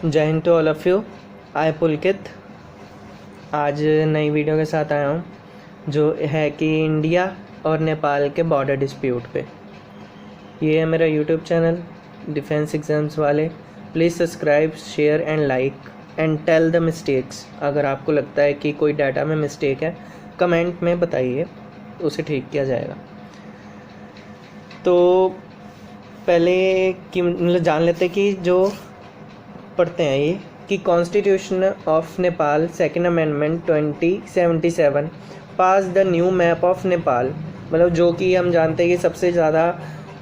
जय Hind to all of you. I Pulkit आज नई वीडियो के साथ आया हूँ जो है कि इंडिया और नेपाल के बॉर्डर डिस्प्यूट पे। ये है मेरा यूट्यूब चैनल डिफेंस एग्ज़ाम्स वाले। Please subscribe, share and like and tell the mistakes. अगर आपको लगता है कि कोई डाटा में मिस्टेक है कमेंट में बताइए, उसे ठीक किया जाएगा। तो पहले कि मतलब जान लेते कि जो पढ़ते हैं ये कि constitution of Nepal second amendment 2077 pass the new map of Nepal. मतलब जो कि हम जानते हैं कि सबसे ज़्यादा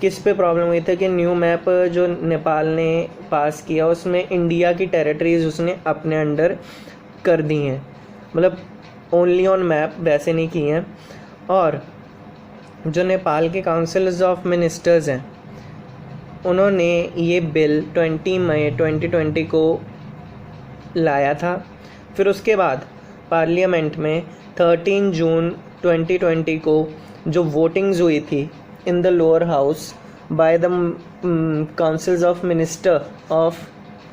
किस पे प्रॉब्लम हुई थी कि न्यू मैप जो नेपाल ने पास किया उसमें इंडिया की टेरिटरीज उसने अपने अंडर कर दी हैं, मतलब ओनली ऑन मैप, वैसे नहीं की हैं। और जो नेपाल के काउंसिल्स ऑफ मिनिस्टर्स हैं उन्होंने ये बिल 20 मई 2020 को लाया था। फिर उसके बाद पार्लियामेंट में 13 जून 2020 को जो वोटिंग्स हुई थी in the lower house by the councils of minister of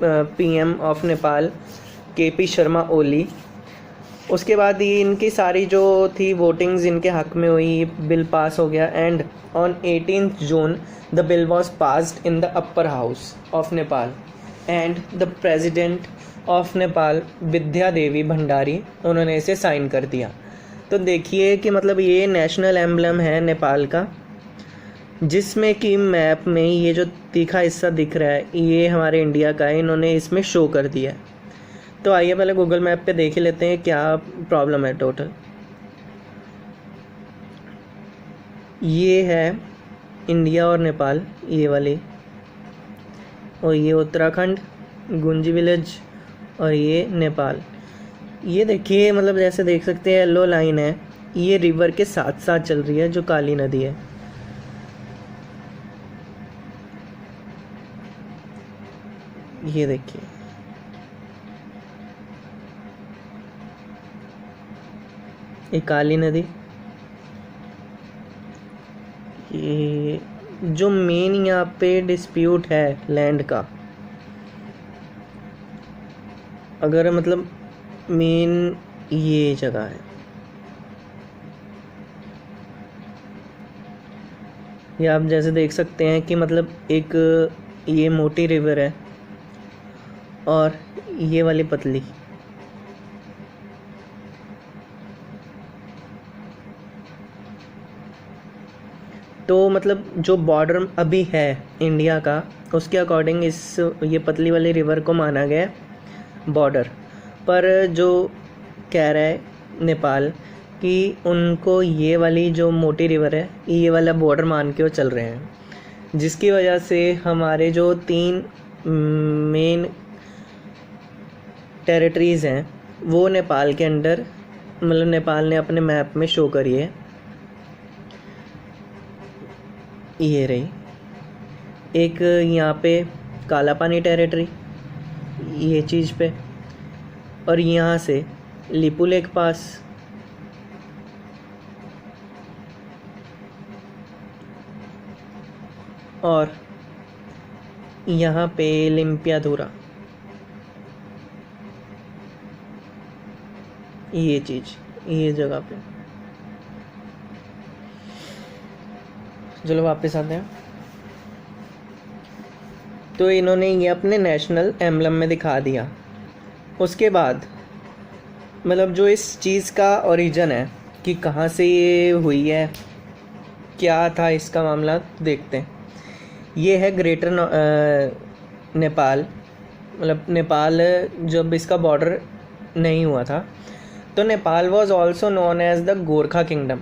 PM of Nepal KP Sharma Oli, उसके बाद ये इनकी सारी जो थी वोटिंग्स इनके हक में हुई, बिल पास हो गया। And on 18 June the bill was passed in the upper house of Nepal and the president of Nepal Vidya Devi Bhandari उन्होंने इसे साइन कर दिया। तो देखिए कि मतलब ये नेशनल एम्बलम है नेपाल का, जिसमें कि मैप में ये जो तीखा हिस्सा दिख रहा है ये हमारे इंडिया का है, इन्होंने इसमें शो कर दिया है। तो आइए पहले गूगल मैप पे देख ही लेते हैं क्या प्रॉब्लम है टोटल। ये है इंडिया और नेपाल, ये वाली, और ये उत्तराखंड गुंजी विलेज, और ये नेपाल। ये देखिए मतलब जैसे देख सकते हैं येलो लाइन है, ये रिवर के साथ साथ चल रही है जो काली नदी है। ये देखिए ये काली नदी। ये जो मेन यहाँ पे डिस्प्यूट है लैंड का, अगर मतलब मेन ये जगह है, ये आप जैसे देख सकते हैं कि मतलब एक ये मोटी रिवर है और ये वाली पतली। तो मतलब जो बॉर्डर अभी है इंडिया का उसके अकॉर्डिंग इस ये पतली वाली रिवर को माना गया बॉर्डर। पर जो कह रहा है नेपाल कि उनको ये वाली जो मोटी रिवर है ये वाला बॉर्डर मान के वो चल रहे हैं, जिसकी वजह से हमारे जो 3 मेन टेरिटरीज़ हैं वो नेपाल के अंडर, मतलब नेपाल ने अपने मैप में शो करी है। ये रही एक यहाँ पे काला पानी टेरिटरी, ये चीज़ पे, और यहाँ से लिपू लेक पास, और यहाँ पे लिम्पियाधुरा, ये चीज़ ये जगह पे। चलो वापस आते हैं। तो इन्होंने ये अपने नेशनल एम्बलम में दिखा दिया। उसके बाद मतलब जो इस चीज़ का ओरिजिन है कि कहाँ से ये हुई है, क्या था इसका मामला, देखते हैं। ये है ग्रेटर नेपाल, मतलब नेपाल जब इसका बॉर्डर नहीं हुआ था तो Nepal was also known as the Gorkha kingdom.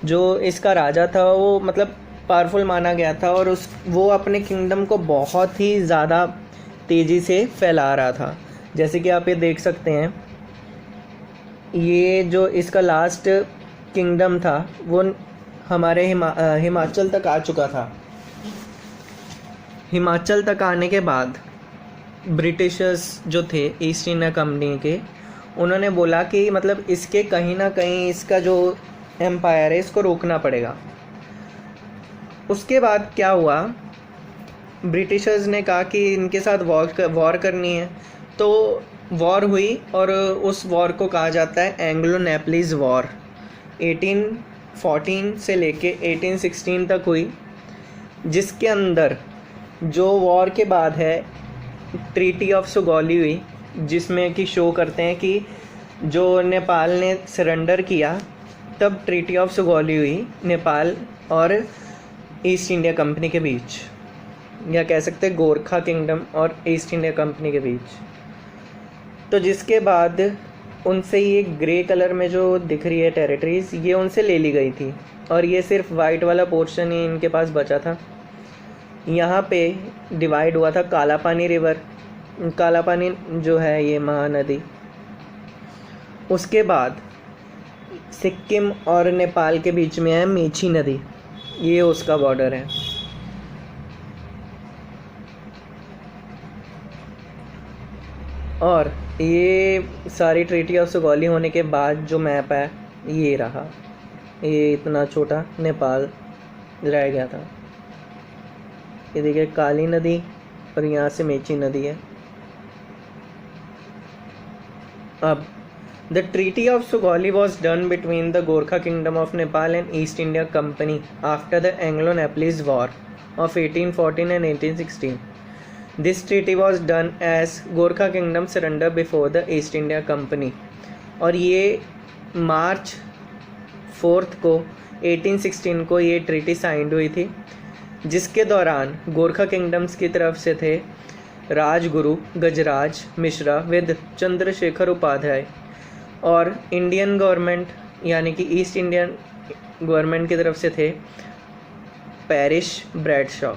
जो इसका राजा था वो मतलब पावरफुल माना गया था और वो अपने किंगडम को बहुत ही ज़्यादा तेज़ी से फैला रहा था। जैसे कि आप ये देख सकते हैं, ये जो इसका लास्ट किंगडम था वो हमारे हिमाचल तक आ चुका था। हिमाचल तक आने के बाद ब्रिटिशर्स जो थे ईस्ट इंडिया कंपनी के, उन्होंने बोला कि मतलब इसके कहीं ना कहीं इसका जो एम्पायर है इसको रोकना पड़ेगा। उसके बाद क्या हुआ ब्रिटिशर्स ने कहा कि इनके साथ वॉर करनी है, तो वॉर हुई और उस वॉर को कहा जाता है एंग्लो नेपलीज वॉर। 1814 से लेके 1816 तक हुई, जिसके अंदर जो वॉर के बाद है ट्रीटी ऑफ सुगौली हुई, जिसमें कि शो करते हैं कि जो नेपाल ने सरेंडर किया तब ट्रीटी ऑफ सुगौली हुई नेपाल और ईस्ट इंडिया कंपनी के बीच, या कह सकते हैं गोरखा किंगडम और ईस्ट इंडिया कंपनी के बीच। तो जिसके बाद उनसे ये ग्रे कलर में जो दिख रही है टेरिटरीज, ये उनसे ले ली गई थी और ये सिर्फ वाइट वाला पोर्शन ही इनके पास बचा था। यहाँ पे डिवाइड हुआ था काला पानी रिवर, काला पानी जो है ये महानदी। उसके बाद सिक्किम और नेपाल के बीच में है मेची नदी, ये उसका बॉर्डर है। और ये सारी ट्रीटी ऑफ सुगौली होने के बाद जो मैप है ये रहा, ये इतना छोटा नेपाल रह गया था। ये देखिए काली नदी और यहाँ से मेची नदी है। अब the treaty of Sugauli was done between the Gorkha kingdom of Nepal and east India company after the Anglo Nepalese war of 1814 and 1816. This treaty was done as Gorkha kingdom surrender before the east India company. और ये मार्च 4 को 1816 को ये treaty signed हुई थी, जिसके दौरान Gorkha kingdoms की तरफ से थे राजगुरु गजराज मिश्रा विद चंद्रशेखर उपाध्याय, और इंडियन गवर्नमेंट यानी कि ईस्ट इंडियन गवर्नमेंट की तरफ से थे पैरिश ब्रैडशॉ।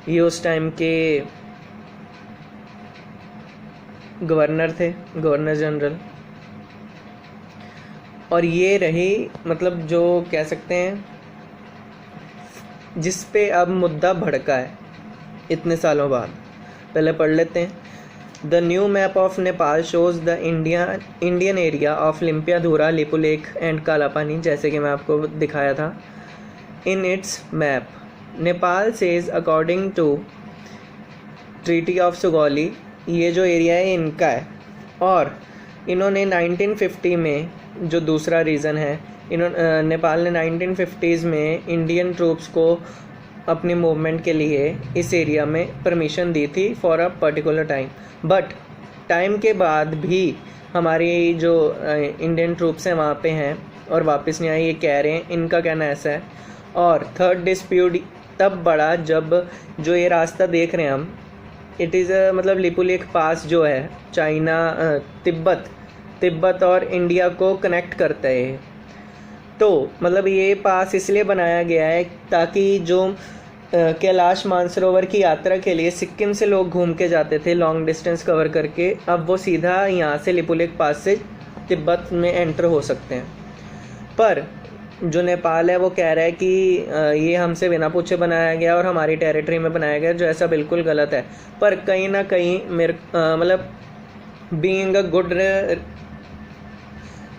ये उस टाइम के गवर्नर थे, गवर्नर जनरल। और ये रही मतलब जो कह सकते हैं जिस पे अब मुद्दा भड़का है इतने सालों बाद। पहले पढ़ लेते हैं। The new map of Nepal shows the Indian area of Limpiyadhura, Lipulekh and Kalapani, जैसे कि मैं आपको दिखाया था। In its map Nepal says according to treaty of Sugauli, ये जो एरिया है इनका है। और इन्होंने 1950 में, जो दूसरा रीज़न है, नेपाल ने 1950s में इंडियन ट्रूप्स को अपनी मूवमेंट के लिए इस एरिया में परमिशन दी थी for a particular time. But time के बाद भी हमारी जो इंडियन ट्रूप्स हैं वहाँ पे हैं और वापस नहीं आए, ये कह रहे हैं, इनका कहना ऐसा है। और थर्ड डिस्प्यूट तब बढ़ा जब जो ये रास्ता देख रहे हैं हम, इट इज़ मतलब लिपुलेख पास जो है चाइना तिब्बत और इंडिया को कनेक्ट करता है। तो मतलब ये पास इसलिए बनाया गया है ताकि जो कैलाश मानसरोवर की यात्रा के लिए सिक्किम से लोग घूम के जाते थे लॉन्ग डिस्टेंस कवर करके, अब वो सीधा यहाँ से लिपुलेख पास से तिब्बत में एंटर हो सकते हैं। पर जो नेपाल है वो कह रहा है कि ये हमसे बिना पूछे बनाया गया और हमारी टेरिटरी में बनाया गया, जो ऐसा बिल्कुल गलत है। पर कहीं ना कहीं मतलब being a good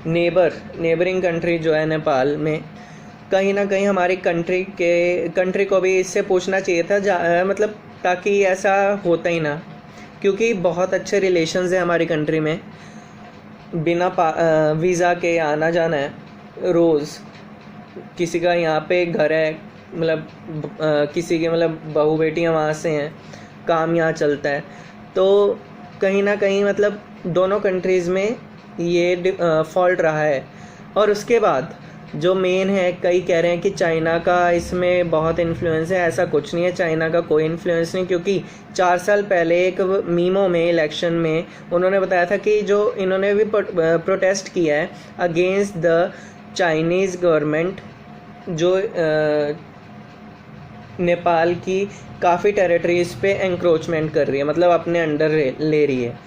neighbouring country जो है नेपाल में, कहीं ना कहीं हमारी कंट्री को भी इससे पूछना चाहिए था, मतलब ताकि ऐसा होता ही ना, क्योंकि बहुत अच्छे रिलेशंस हैं हमारी कंट्री में। बिना वीज़ा के आना जाना है रोज़। किसी का यहाँ पे घर है, मतलब किसी के मतलब बहू बेटियाँ वहाँ से हैं, काम यहाँ चलता है। तो कहीं ना कहीं मतलब दोनों कंट्रीज़ में ये फॉल्ट रहा है। और उसके बाद जो मेन है, कई कह रहे हैं कि चाइना का इसमें बहुत इन्फ्लुएंस है। ऐसा कुछ नहीं है, चाइना का कोई इन्फ्लुएंस नहीं, क्योंकि 4 साल पहले एक मीमो में इलेक्शन में उन्होंने बताया था कि जो इन्होंने भी प्रोटेस्ट किया है अगेंस्ट द चाइनीज़ गवर्नमेंट, जो नेपाल की काफ़ी टेरिटरीज़ पे एंक्रोचमेंट कर रही है, मतलब अपने अंडर ले रही है।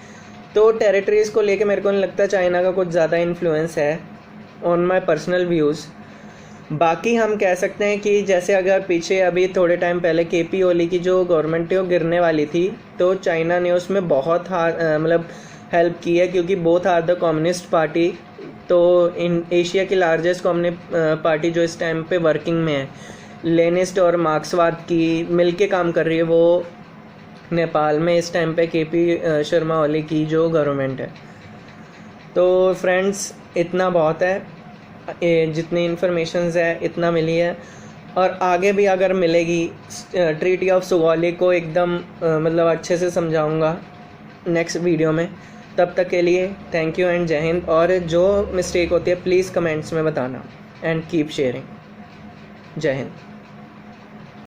तो टेरिटरीज़ को लेके मेरे को नहीं लगता चाइना का कुछ ज़्यादा इन्फ्लुएंस है, ऑन माई पर्सनल व्यूज़। बाकी हम कह सकते हैं कि जैसे अगर पीछे अभी थोड़े टाइम पहले केपी ओली की जो गवर्नमेंट है वो गिरने वाली थी, तो चाइना ने उसमें बहुत मतलब हेल्प की है, क्योंकि both are the communist party. तो इन एशिया की लार्जेस्ट कम्युनिस्ट पार्टी जो इस टाइम पे वर्किंग में है, लेनिस्ट और मार्क्सवाद की मिल के काम कर रही है, वो नेपाल में इस टाइम पे केपी शर्मा ओली की जो गवर्नमेंट है। तो फ्रेंड्स इतना बहुत है, जितनी इन्फॉर्मेशंस है इतना मिली है, और आगे भी अगर मिलेगी ट्रीटी ऑफ सुगौली को एकदम मतलब अच्छे से समझाऊंगा नेक्स्ट वीडियो में। तब तक के लिए थैंक यू एंड जय हिंद। और जो मिस्टेक होती है प्लीज़ कमेंट्स में बताना एंड कीप शेयरिंग। जय हिंद।